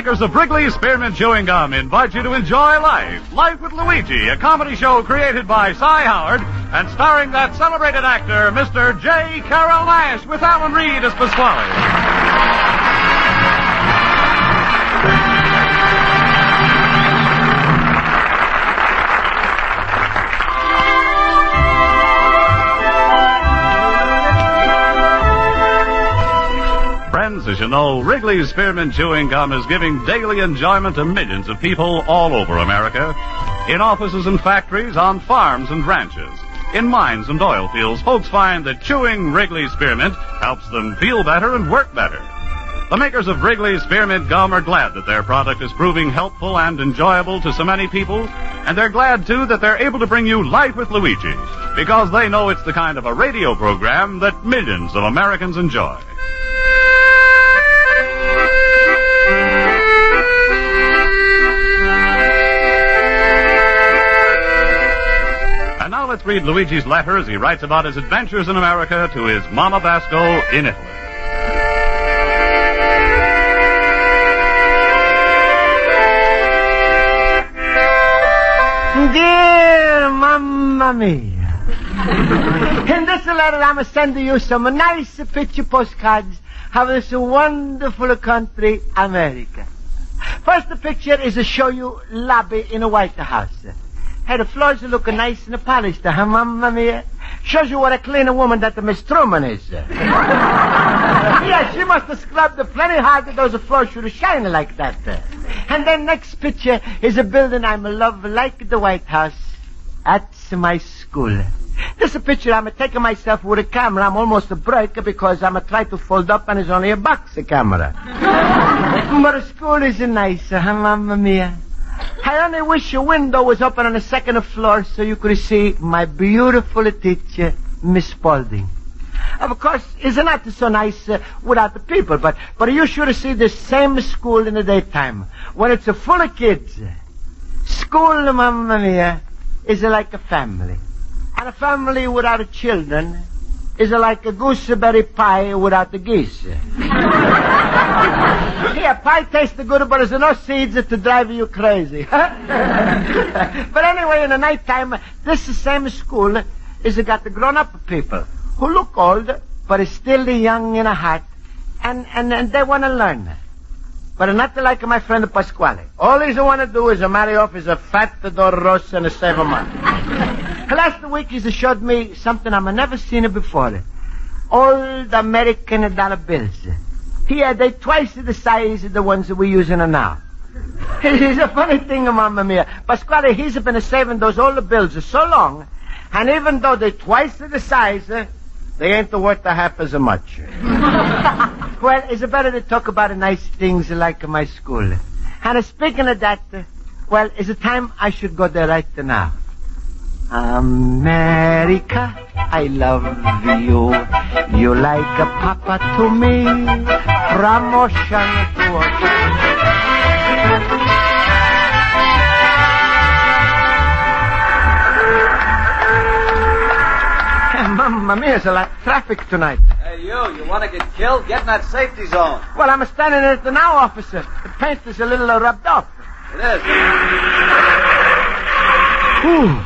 makers of Wrigley's Spearmint Chewing Gum invite you to enjoy Life. Life with Luigi, a comedy show created by Cy Howard and starring that celebrated actor, Mr. J.Carrol Nash, with Alan Reed as Pasquale. Friends, as you know, Wrigley's Spearmint Chewing Gum is giving daily enjoyment to millions of people all over America. In offices and factories, on farms and ranches, in mines and oil fields, folks find that chewing Wrigley's Spearmint helps them feel better and work better. The makers of Wrigley's Spearmint Gum are glad that their product is proving helpful and enjoyable to so many people, and they're glad, too, that they're able to bring you Life with Luigi, because they know it's the kind of a radio program that millions of Americans enjoy. And now let's read Luigi's letter as he writes about his adventures in America to his Mama Basco in Italy. Dear Mamma Mia, in this letter I'm sending you some nice picture postcards of this wonderful country, America. First, the picture is to show you lobby in a White House. Hey, the floors are looking nice and polished, huh, Mamma Mia? Shows you what a clean woman that the Miss Truman is. Yeah, she must have scrubbed plenty hard that those floors should shine like that. And then next picture is a building I'm in love like the White House. That's my school. This is a picture I'm taking myself with a camera. I'm almost a break because I'm trying to fold up and it's only a box camera. But the school is nice, huh, Mamma Mia? I only wish your window was open on the second floor so you could see my beautiful teacher, Miss Spaulding. Of course, it's not so nice without the people, but you should see the same school in the daytime when it's full of kids. School, Mamma Mia, is like a family. And a family without children is like a gooseberry pie without the geese. Yeah, pie tastes good, but there's no seeds to drive you crazy. But anyway, in the nighttime, this same school is got the grown-up people who look old, but is still young in heart, and they want to learn. But not like my friend Pasquale. All he want to do is marry off his fat Doros and save a month. Last week he showed me something I've never seen before. Old American dollar bills. Here, they're twice the size of the ones that we're using now. It's a funny thing, Mamma Mia. Pasquale, he's been saving those old bills so long, and even though they're twice the size, they ain't worth half as much. Well, it's better to talk about nice things like my school. And speaking of that, well, it's a time I should go there right now. America, I love you. You like a papa to me, from ocean to ocean. Mamma mia, there's a lot of traffic tonight. Hey, you want to get killed? Get in that safety zone. Well, I'm standing at the now, officer. The paint is a little rubbed off. It is. Ooh.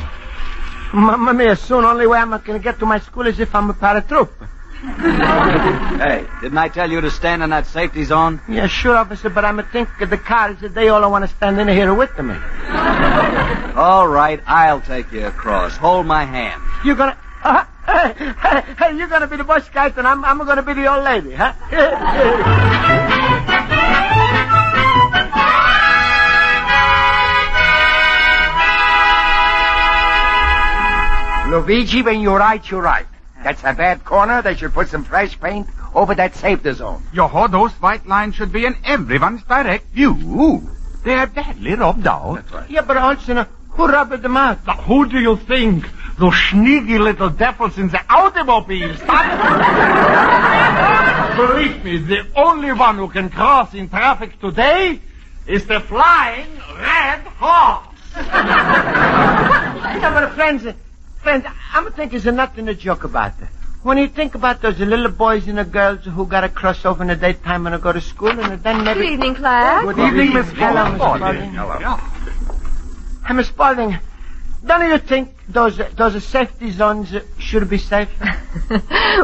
Mamma mia, soon only way I'm going to get to my school is if I'm a paratroop. Hey, didn't I tell you to stand in that safety zone? Yeah, sure, officer, but I'm thinking the cars, they all want to stand in here with me. All right, I'll take you across. Hold my hand. You're going to... Hey, you're going to be the bus guy, and I'm going to be the old lady, huh? Luigi, when you write, you write. That's a bad corner. They should put some fresh paint over that safety zone. Those white lines should be in everyone's direct view. They are badly rubbed out. That's right. Yeah, but also, who rubbed them out? Now, who do you think? Those sneaky little devils in the automobile. Believe me, the only one who can cross in traffic today is the flying red horse. Yeah, but friends, I'm thinking there's nothing to joke about. when you think about those little boys and the girls who got a crush over in the daytime when they go to school, and then maybe... Good evening, class. Good evening, Miss Hello, Miss Spaulding. Hello. Hey, Miss Spaulding, don't you think those safety zones should be safe?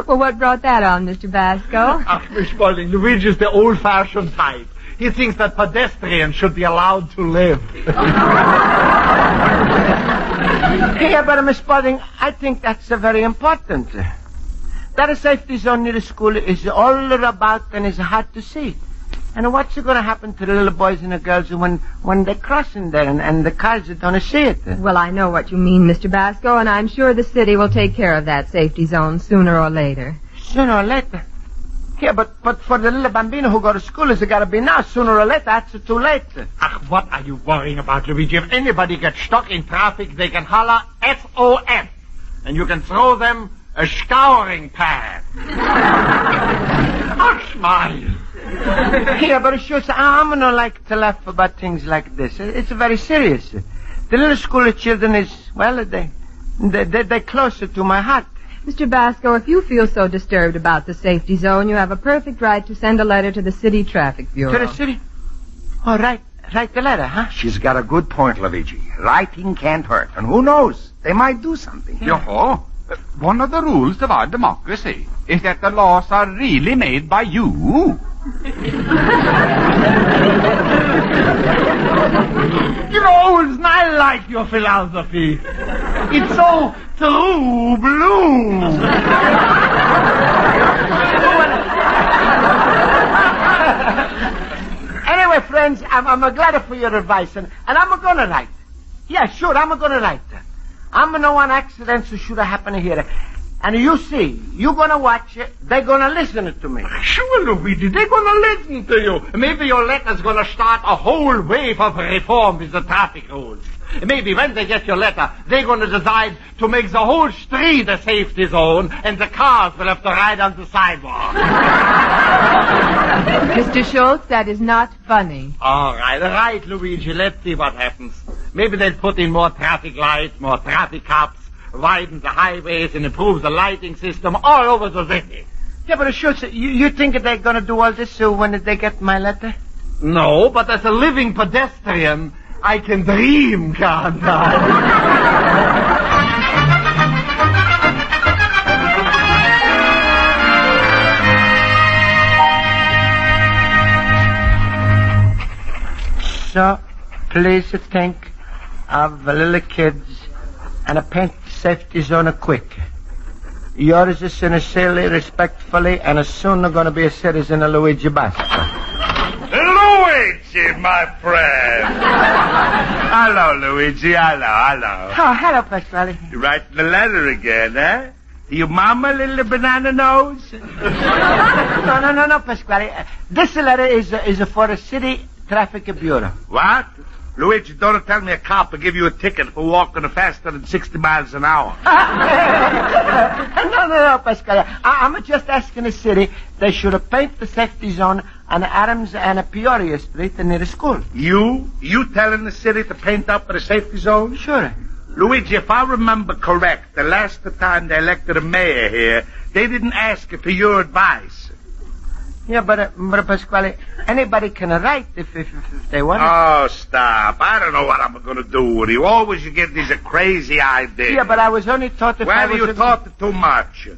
Well, what brought that on, Mr. Basco? Miss Spaulding, Luigi's the old-fashioned type. He thinks that pedestrians should be allowed to live. Yeah, but Miss Spaulding, I think that's very important. That a safety zone near the school is all about and is hard to see. And what's going to happen to the little boys and the girls when they're crossing there and the cars don't see it? Well, I know what you mean, Mr. Basco, and I'm sure the city will take care of that safety zone sooner or later. Sooner or later? Yeah, but for the little bambino who go to school, it's got to be now. Sooner or later, that's too late. What are you worrying about, Luigi? If anybody gets stuck in traffic, they can holler SOS. And you can throw them a scouring pad. Smile. Yeah, but sure, I'm not like to laugh about things like this. It's very serious. The little school children is, well, they're closer to my heart. Mr. Basco, if you feel so disturbed about the safety zone, you have a perfect right to send a letter to the City Traffic Bureau. To the city? Oh, write the letter, huh? She's got a good point, Luigi. Writing can't hurt. And who knows? They might do something. Yo, one of the rules of our democracy is that the laws are really made by you. You know, I like your philosophy. It's so true blue. Anyway, friends, I'm glad for your advice, and I'm going to write. Yeah, sure, I'm going to write. I'm going to want accidents that should have happened here. And you see, you're going to watch it. They're going to listen to me. Sure, Luigi, they're going to listen to you. Maybe your letter's going to start a whole wave of reform with the traffic rules. Maybe when they get your letter, they're going to decide to make the whole street a safety zone, and the cars will have to ride on the sidewalk. Mr. Schultz, that is not funny. All right, Luigi, let's see what happens. Maybe they'll put in more traffic lights, more traffic cops, widen the highways, and improve the lighting system all over the city. Yeah, but Schultz, you think they're going to do all this when they get my letter? No, but as a living pedestrian, I can dream, can't I? So, please think of the little kids and a paint safety zone quick. Yours is sincerely, respectfully, and as soon as going to be a citizen of Luigi Basco. Luigi, my friend. Hello, Luigi. Hello. Oh, hello, Pasquale. You writing the letter again, eh? Your mama, little banana nose? No, Pasquale. This letter is for the City Traffic Bureau. What? Luigi, don't tell me a cop will give you a ticket for walking faster than 60 miles an hour. No, Pasquale. I'm just asking the city they should paint the safety zone on Adams and Peoria Street near the school. You telling the city to paint up the safety zone? Sure. Luigi, if I remember correct, the last time they elected a mayor here, they didn't ask for your advice. Yeah, but Pasquale, anybody can write if they want. Oh, stop. I don't know what I'm going to do with you. Always you get these crazy ideas. Yeah, but I was only taught if I was... Well, you taught too much.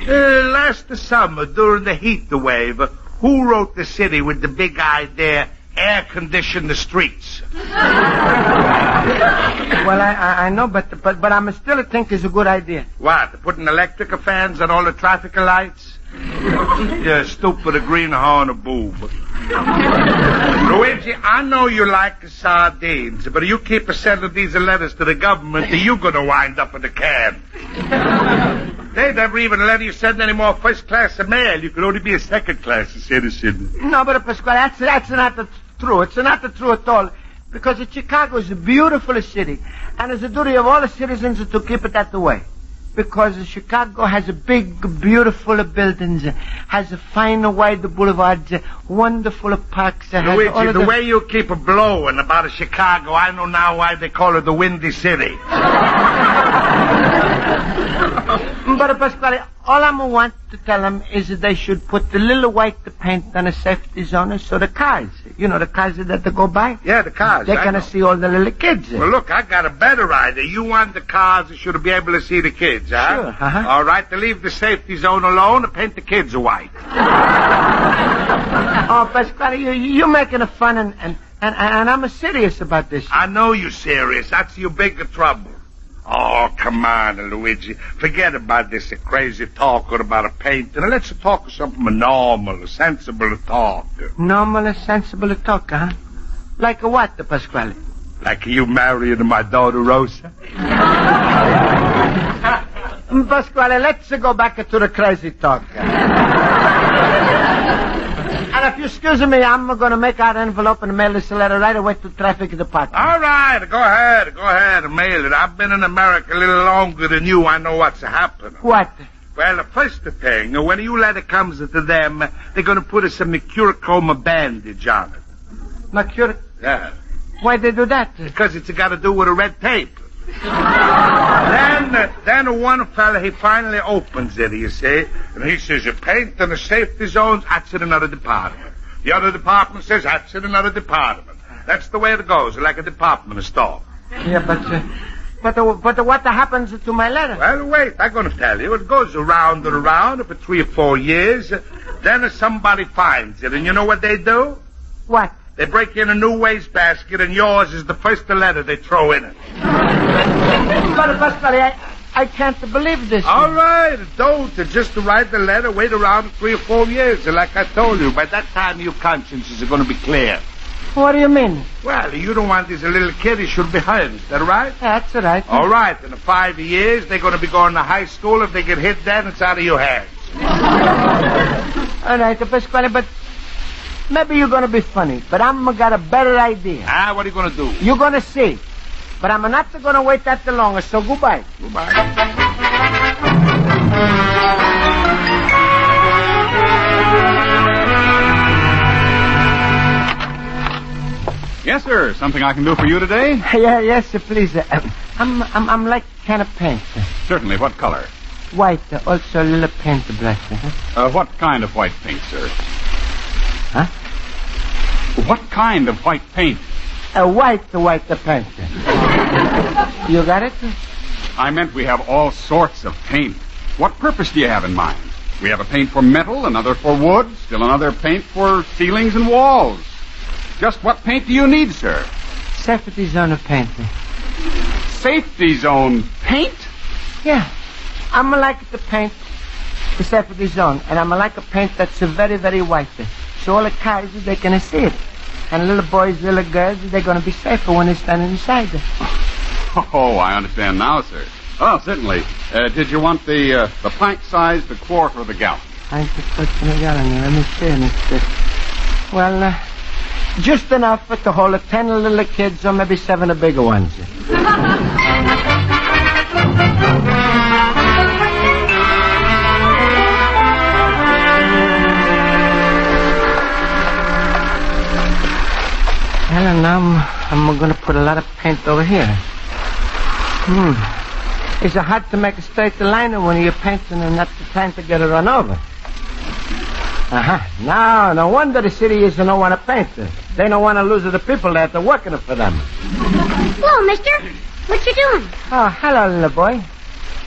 Last summer, during the heat wave, who wrote the city with the big idea, air condition the streets? Well, I know, but I still think it's a good idea. What, putting electric fans on all the traffic lights? You stupid greenhorn boob. Luigi, I know you like sardines, but if you keep sending these letters to the government, you're going to wind up in the can. They never even let you send any more first-class mail. You can only be a second-class citizen. No, but Pasquale, that's not the truth. It's not the truth at all. Because Chicago is a beautiful city, and it's the duty of all the citizens to keep it that way. Because Chicago has a big, beautiful buildings, has a fine, wide boulevards, wonderful parks. Luigi, the way you keep blowing about Chicago, I know now why they call it the Windy City. But Pasquale, all I want to tell them is that they should put the little white paint on a safety zone so the cars, the cars that they go by. Yeah, the cars. They're going to see all the little kids. Well, look, I got a better idea. You want the cars that should be able to see the kids, huh? Sure, uh-huh. All right, to leave the safety zone alone and paint the kids white. Oh, Pasquale, you're making a fun, and I'm serious about this. I know you're serious. That's your bigger trouble. Oh, come on, Luigi. Forget about this crazy talk about a painting. Let's talk something normal, sensible talk. Normal and sensible talk, huh? Like what, Pasquale? Like you marrying my daughter, Rosa? Pasquale, let's go back to the crazy talk. And if you excuse me, I'm going to make out an envelope and mail this letter right away to traffic department. All right, go ahead and mail it. I've been in America a little longer than you. I know what's happening. What? Well, the first thing, when your letter comes to them, they're going to put some mercurochrome bandage on it. Mercuric? Yeah. Why they do that? Because it's got to do with a red tape. Then one fella, he finally opens it, you see, and he says, you paint in the safety zones, that's in another department. The other department says, that's in another department. That's the way it goes, like a department store. Yeah, but what happens to my letter? Well, wait, I'm going to tell you. It goes around and around for 3 or 4 years. Then somebody finds it, and you know what they do? What? They break in a new wastebasket, and yours is the first letter they throw in it. But, Pasquale, I can't believe this. All right, don't. Just to write the letter, wait around 3 or 4 years. And like I told you, by that time your consciences are going to be clear. What do you mean? Well, you don't want this little kid. He should be hurt. Is that right? That's right. All right. In 5 years, they're going to be going to high school. If they get hit then, it's out of your hands. All right, Pasquale, but maybe you're going to be funny, but I'm got a better idea. What are you going to do? You're going to see. But I'm not going to wait that longer, so goodbye. Goodbye. Yes, sir. Something I can do for you today? Yeah, yes, please. I'm like kind of paint. Certainly. What color? White, also a little paintbrush. What kind of white paint, sir? Huh? What kind of white paint? White paint. You got it? I meant we have all sorts of paint. What purpose do you have in mind? We have a paint for metal, another for wood, still another paint for ceilings and walls. Just what paint do you need, sir? Safety zone paint. Safety zone paint? Yeah. I'm like to paint the safety zone, and I'm like a paint that's very, very white. So all the cars, they can see it. And little boys, little girls, they're going to be safer when they stand inside. Oh, I understand now, sir. Oh, certainly. Did you want the pint size, the quart, or the gallon? Pint, the quart, and the gallon. Let me see. Well, just enough to hold 10 little kids or maybe 7 bigger ones. And now I'm going to put a lot of paint over here. It's hard to make a straight line when you're painting and not trying to get it run over. Now, no wonder the city is don't want to paint. They don't want to lose the people that are working for them. Hello, mister. What you doing? Oh, hello, little boy.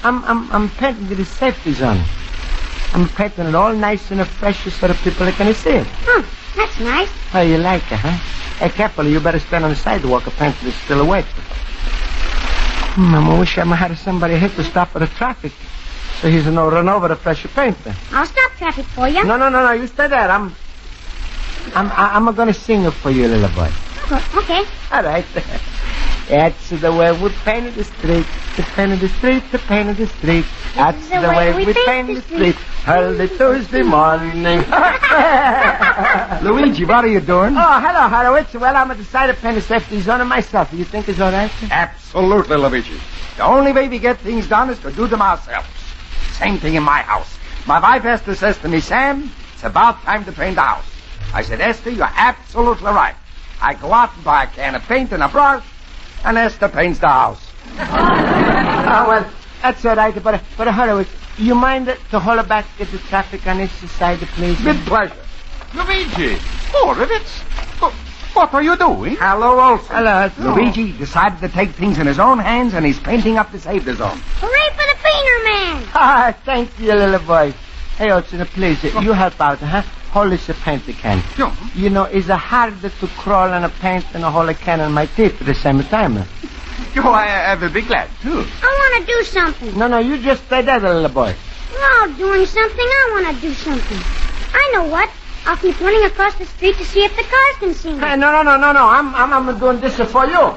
I'm painting the safety zone. I'm painting it all nice and fresh so the people can see it. That's nice. Oh, you like it, huh? Hey, careful, you better stand on the sidewalk or paint is still awake. I wish I had somebody here to stop the traffic so he's no run over the fresh paint. I'll stop traffic for you. No, you stay there. I'm gonna sing it for you, little boy. Oh, okay. All right. That's the way we painted the street. The painted the street, the painted the street. That's the way we painted the street. Early Tuesday morning. Luigi, what are you doing? Oh, hello, Horowitz. Well, I'm decided to paint the safety zone myself. You think it's all right? Absolutely, Luigi. The only way we get things done is to do them ourselves. Same thing in my house. My wife Esther says to me, Sam, it's about time to paint the house. I said, Esther, you're absolutely right. I go out and buy a can of paint and a brush, and Esther paints the house. Oh, That's all right, but Horowitz, you mind to hold back the traffic on this side, please? With pleasure. Luigi, Horowitz, what are you doing? Hello, Olson. Hello. Luigi decided to take things in his own hands, and he's painting up the safety zone. Hooray for the painter man! Ah, thank you, little boy. Hey, Olson, please, you help out, huh? Hold this paint can. Sure. You know, it's harder to crawl on a paint than a hold a can on my teeth at the same time. I will be glad to. I want to do something. No, you just stay there, little boy. We're all doing something. I want to do something. I know what. I'll keep running across the street to see if the cars can see me. Hey, no. I'm doing this for you.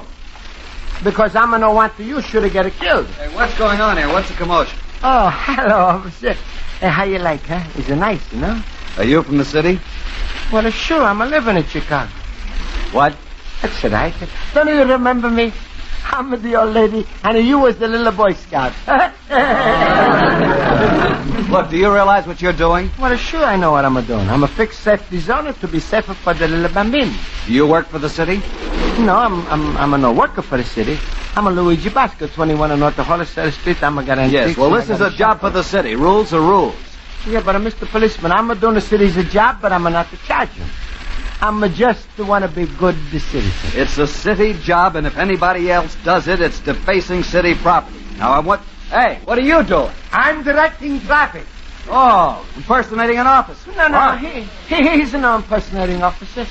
Because I'm gonna want you should get killed. Hey, what's going on here? What's the commotion? Oh, hello, officer. Hey, how you like, huh? Is it nice, you know? Are you from the city? Well, sure, I'm living in Chicago. What? That's right. Don't you remember me? I'm the old lady, and you was the little Boy Scout. Look, do you realize what you're doing? Well, sure I know what I'm doing. I'm a fixed safety zone to be safer for the little bambino. Do you work for the city? No, I'm no worker for the city. I'm a Luigi Basco, 21 North Hollister Street. I'm a guarantee. Yes, well, this is a job for the city. Rules are rules. Yeah, but Mr. Policeman, I'm doing the city's job, but I'm not to charge him. I'm just want to be good citizen. It's a city job, and if anybody else does it, it's defacing city property. Now, Hey, what are you doing? I'm directing traffic. Oh, impersonating an officer. No, he's no impersonating officer.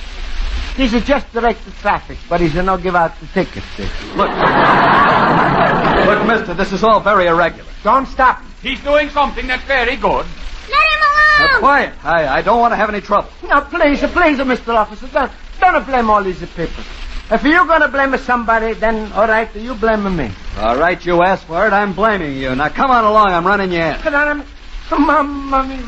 He's just direct the traffic, but he's no give out the tickets. Look, mister, this is all very irregular. Don't stop. He's doing something that's very good. Let him alone! Now, quiet. I don't want to have any trouble. No, please, Mr. Officer, don't blame all these people. If you're going to blame somebody, then all right, you blame me. All right, you asked for it. I'm blaming you. Now, come on along. I'm running you in. Come on, Mamma mia.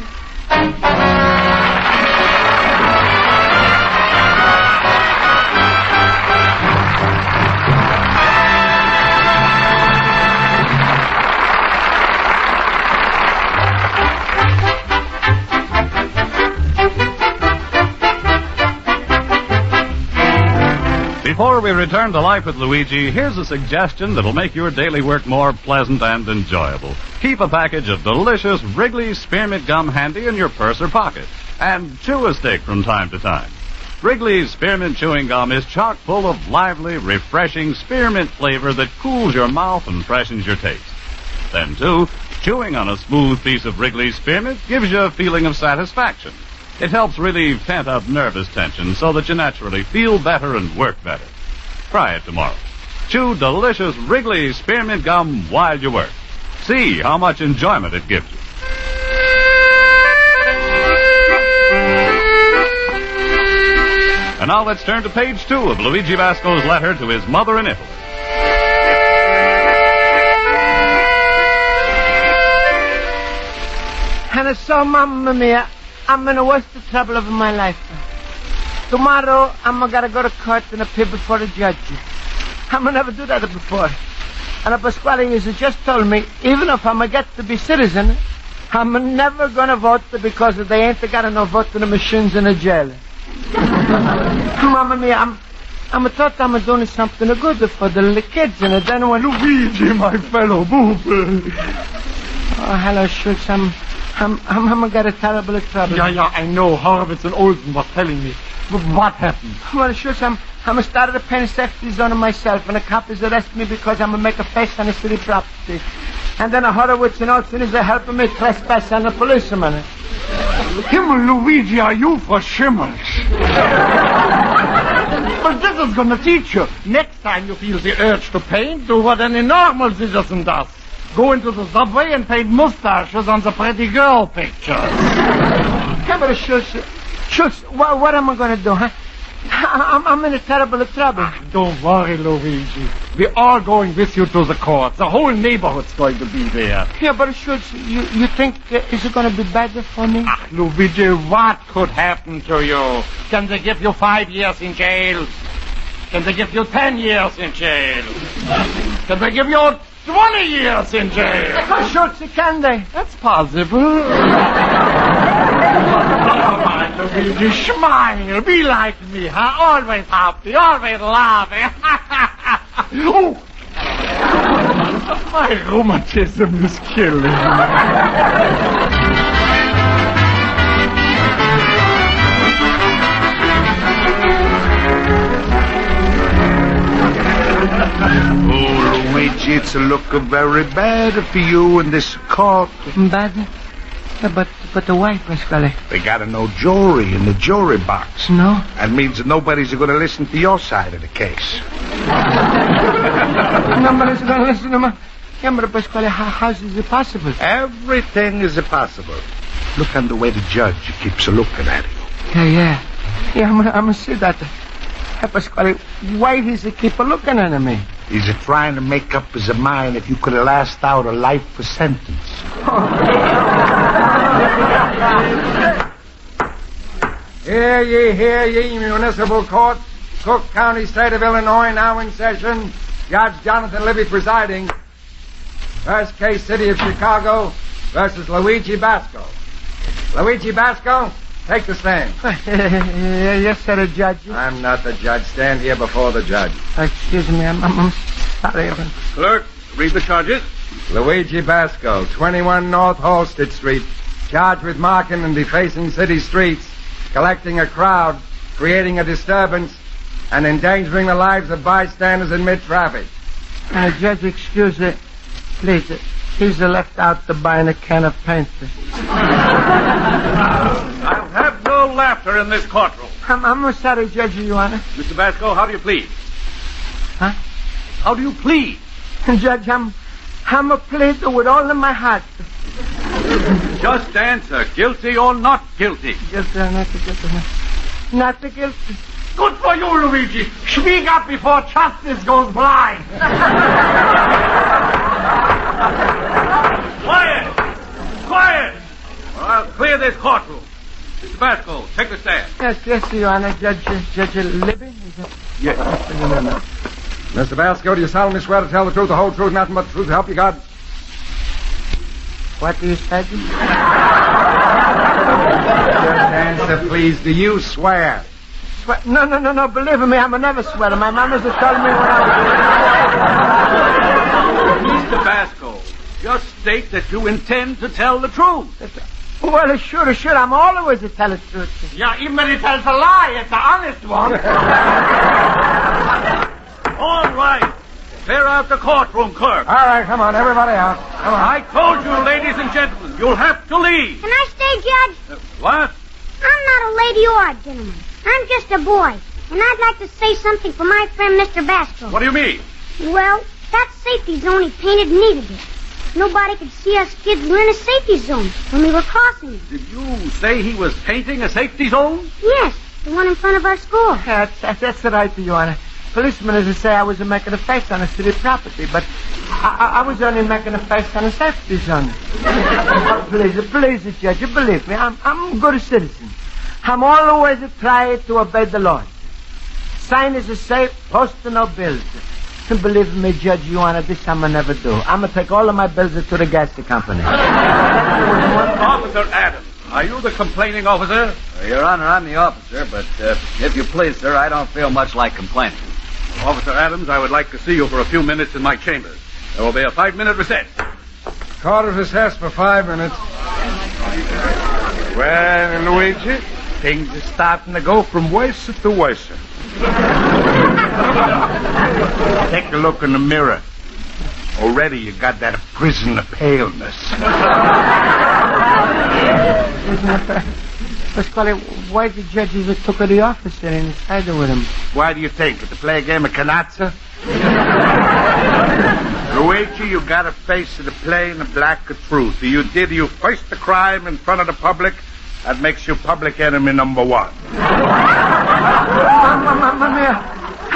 Before we return to life with Luigi, here's a suggestion that'll make your daily work more pleasant and enjoyable. Keep a package of delicious Wrigley's Spearmint Gum handy in your purse or pocket, and chew a stick from time to time. Wrigley's Spearmint Chewing Gum is chock full of lively, refreshing spearmint flavor that cools your mouth and freshens your taste. Then, too, chewing on a smooth piece of Wrigley's Spearmint gives you a feeling of satisfaction. It helps relieve pent-up nervous tension so that you naturally feel better and work better. Try it tomorrow. Chew delicious Wrigley's Spearmint Gum while you work. See how much enjoyment it gives you. And now let's turn to page 2 of Luigi Basco's letter to his mother in Italy. And so, Mamma mia, I'm in the worst trouble of my life. Tomorrow, I'm gonna go to court and appear before a judge. I'm gonna never do that before. And Pasquale has just told me, even if I'm get to be citizen, I'm never gonna vote because they ain't got enough voting machines in the jail. Mamma mia, I thought I'm doing something good for the little kids, and then when Luigi, my fellow boob. Oh, hello, Schultz. I'm got a terrible trouble. Yeah, I know. Horowitz and Olsen was telling me. What happened? Well, Schultz, I'm started a pen safety zone myself, and the cop is arresting me because I'm make a face on the city property. And then a Horowitz and Olsen is helping me trespass on the policeman. Himmel, Luigi, are you for shimmels? But this is gonna teach you. Next time you feel the urge to paint, do what any normal citizen does. Go into the subway and paint mustaches on the pretty girl pictures. Come on, Schultz, what am I going to do, huh? I'm in a terrible trouble. Don't worry, Luigi. We're all going with you to the court. The whole neighborhood's going to be there. Yeah, but Schultz, you think is it going to be better for me? Luigi, what could happen to you? Can they give you 5 years in jail? Can they give you 10 years in jail? Can they give you 20 years in jail? Schultz, can they? That's possible. Come on, Luigi, smile. Be like me, huh? Always happy, always laughing. Oh. My rheumatism is killing me. Oh, Luigi, it's looking very bad for you in this court. Bad? But the wife, Pasquale. They got no jury in the jury box. No? That means that nobody's going to listen to your side of the case. Nobody's going to listen to my... Yeah, but Pasquale, how is it possible? Everything is possible. Look on the way the judge keeps looking at you. Yeah, I'm gonna see that. Hey, Pasquale, why does he keep looking at me? He's trying to make up his mind if you could last out a life sentence. Hear ye, municipal court, Cook County, State of Illinois, now in session. Judge Jonathan Libby presiding. First case, City of Chicago versus Luigi Basco. Luigi Basco, take the stand. Yes, sir, Judge. I'm not the judge. Stand here before the judge. Excuse me, I'm sorry. Clerk, read the charges. Luigi Basco, 21 North Halsted Street, charged with marking and defacing city streets, collecting a crowd, creating a disturbance, and endangering the lives of bystanders in mid-traffic. Judge, excuse me. Please, he's left out to buying a can of paint. I'll have no laughter in this courtroom. I'm sorry, Judge, Your Honor. Mr. Basco, how do you plead? Huh? How do you plead? Judge, I'm a pleader with all of my heart. Just answer, guilty or not guilty. Guilty or not guilty? Not guilty. Good for you, Luigi. Speak up before justice goes blind. Quiet! Or I'll clear this courtroom. Mr. Basco, take the stand. Yes, Your Honor. Judge Libby? Yes. No. Mr. Basco, do you solemnly swear to tell the truth, the whole truth, nothing but the truth, to help you God? What do you say? Just answer, please. Do you swear? No. Believe me, I'm never sweater. My mama's just telling me what Mr. Basco, just state that you intend to tell the truth. Well, sure. I'm always to tell the truth. Yeah, even when he tells a lie, it's an honest one. All right. Clear out the courtroom, clerk. All right, come on, everybody out. Come on. I told you, ladies and gentlemen, you'll have to leave. Can I stay, Judge? What? I'm not a lady or a gentleman. I'm just a boy. And I'd like to say something for my friend, Mr. Basco. What do you mean? Well, that safety zone he painted needed it. Nobody could see us kids were in a safety zone when we were crossing it. Did you say he was painting a safety zone? Yes, the one in front of our school. That's right, Your Honor. Policeman is to say I was making a face on a city property, but I was only making a face on a safety zone. Please, Judge, believe me, I'm a good citizen. I'm always trying to obey the law. Sign is safe, post no bills. Believe me, Judge, Your Honor, this I'm never do. I'm going to take all of my bills to the gas company. Officer Adams, are you the complaining officer? Your Honor, I'm the officer, but if you please, sir, I don't feel much like complaining. Officer Adams, I would like to see you for a few minutes in my chambers. There will be a 5-minute recess. Court is recessed for 5 minutes. Well, Luigi, things are starting to go from worse to worse. Take a look in the mirror. Already you got that prisoner paleness. Pasquale, why the judges took the officer inside with him? Why do you think? To play a game of canazza? Luigi, you got to face the plain and black truth. You faced the crime in front of the public. That makes you public enemy number 1. Mamma mia.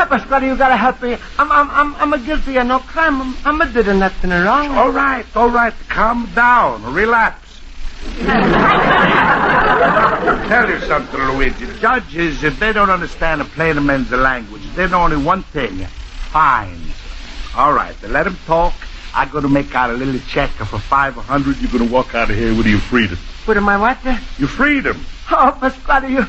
Pasquale, you gotta help me. I'm a guilty of no crime. I'm a did nothing wrong. All right. Calm down. Relax. Tell you something, Luigi. Judges, if they don't understand a plain man's language, they know only one thing. Fines. All right, then let him talk. I'm going to make out a little check for $500. You're going to walk out of here with your freedom. With my what? Your freedom. Oh, Pasquale,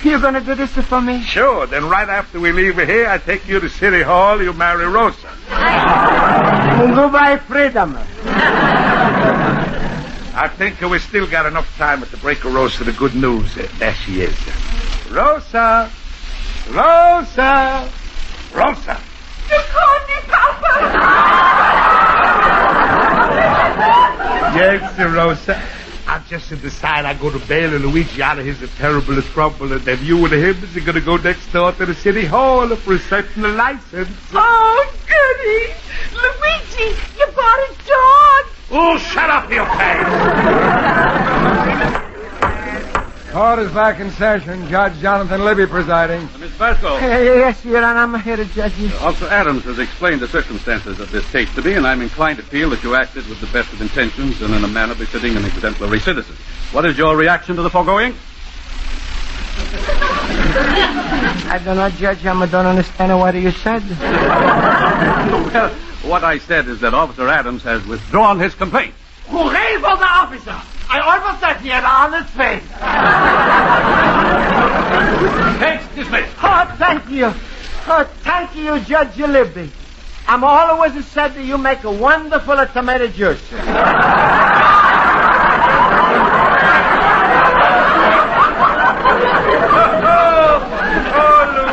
you're going to do this for me? Sure. Then right after we leave here, I take you to City Hall. You marry Rosa. Goodbye, freedom. I think we still got enough time to break a Rosa the good news. There she is. Rosa! Rosa! Rosa! You called me, Papa! Yes, Rosa. I just decided I'd go to bail Luigi out of his terrible trouble, and then you and him is going to go next door to the city hall for a certain license. Oh, goody! Luigi, you bought a dog! Oh, shut up, you face! Court is back in session. Judge Jonathan Libby presiding. Miss Pasquale. Yes, Your Honor, I'm here to judge you. Officer Adams has explained the circumstances of this case to me, and I'm inclined to feel that you acted with the best of intentions and in a manner befitting an exemplary citizen. What is your reaction to the foregoing? I don't know, Judge. I don't understand what you said. Well, what I said is that Officer Adams has withdrawn his complaint. Hooray for the officer! I almost said he had an honest face. Case dismissed. Oh, thank you. Oh, thank you, Judge Libby. I'm always said that you make a wonderful tomato juice.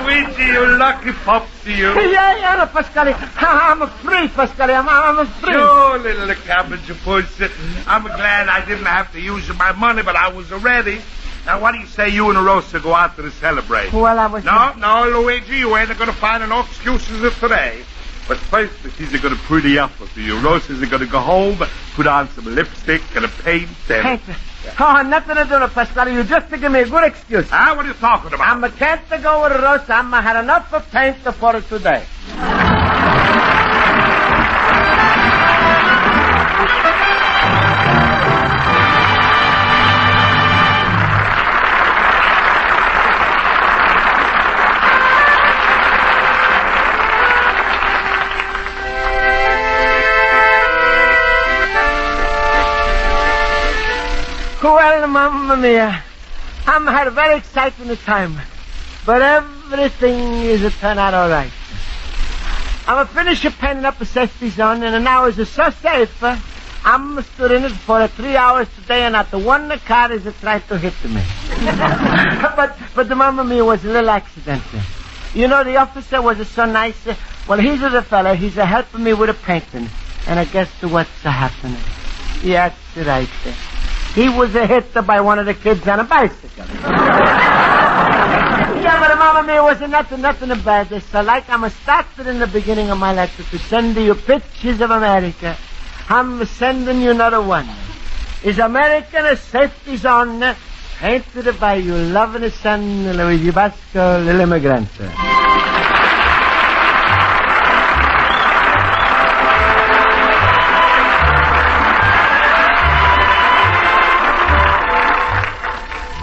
Luigi, you lucky popsy, you. Yeah, Pasquale. I'm free, Pasquale. I'm free. Sure, little cabbage puss. I'm glad I didn't have to use my money, but I was ready. Now, what do you say you and Rosa go out to celebrate? Well, I was... No, Luigi, you ain't going to find no excuses today. But first, he's going to pretty up for you. Rosa's going to go home, put on some lipstick and a paint. Paint? Oh, nothing to do with Pasquale. You just to give me a good excuse. What are you talking about? I can't go with Rosa. I had enough of paint for today. Well, Mamma Mia, I'm had a very exciting time, but everything is turned out all right. I'm finished painting up a safety zone, and now it's so safe. I'm stood in it for 3 hours today, and not the one car is tried to hit me. but the Mamma Mia was a little accident. You know, the officer was so nice. Well, he's the fella. He's helping me with a painting, and I guess what's happening. Yeah, that's right. He was hit by one of the kids on a bicycle. Yeah, but Mamma Mia wasn't nothing bad. So like I'm started in the beginning of my letter to send you pictures of America. I'm sending you another one. Is American a safety zone painted by your loving son, Luigi Basco, little immigrant.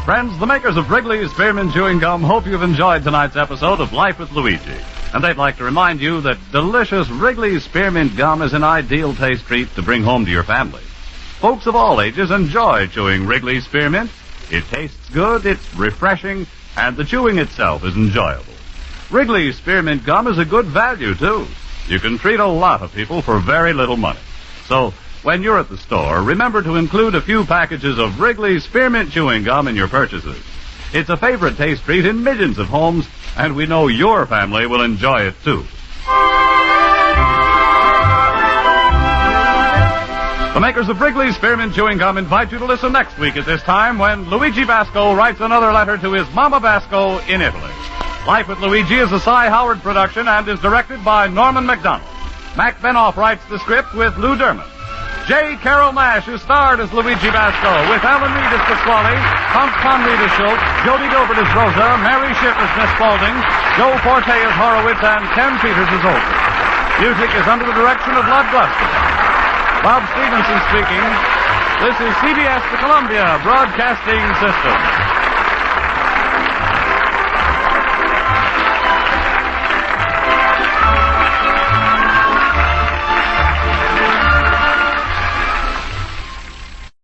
Friends, the makers of Wrigley's Spearmint Chewing Gum hope you've enjoyed tonight's episode of Life with Luigi. And they'd like to remind you that delicious Wrigley's Spearmint Gum is an ideal taste treat to bring home to your family. Folks of all ages enjoy chewing Wrigley's Spearmint. It tastes good, it's refreshing, and the chewing itself is enjoyable. Wrigley's Spearmint Gum is a good value, too. You can treat a lot of people for very little money. So, when you're at the store, remember to include a few packages of Wrigley's Spearmint Chewing Gum in your purchases. It's a favorite taste treat in millions of homes, and we know your family will enjoy it, too. The makers of Wrigley's Spearmint Chewing Gum invite you to listen next week at this time when Luigi Basco writes another letter to his Mama Basco in Italy. Life with Luigi is a Cy Howard production and is directed by Norman McDonald. Mac Benoff writes the script with Lou Derman. J.Carrol Nash is starred as Luigi Basco, with Alan Reed as Pasquale, Hans Conried as Schultz, Jody Gilbert as Rosa, Mary Schiff as Miss Spaulding, Joe Forte as Horowitz, and Ken Peters as Olson. Music is under the direction of Lud Gluskin. Bob Stevenson speaking. This is CBS, the Columbia Broadcasting System.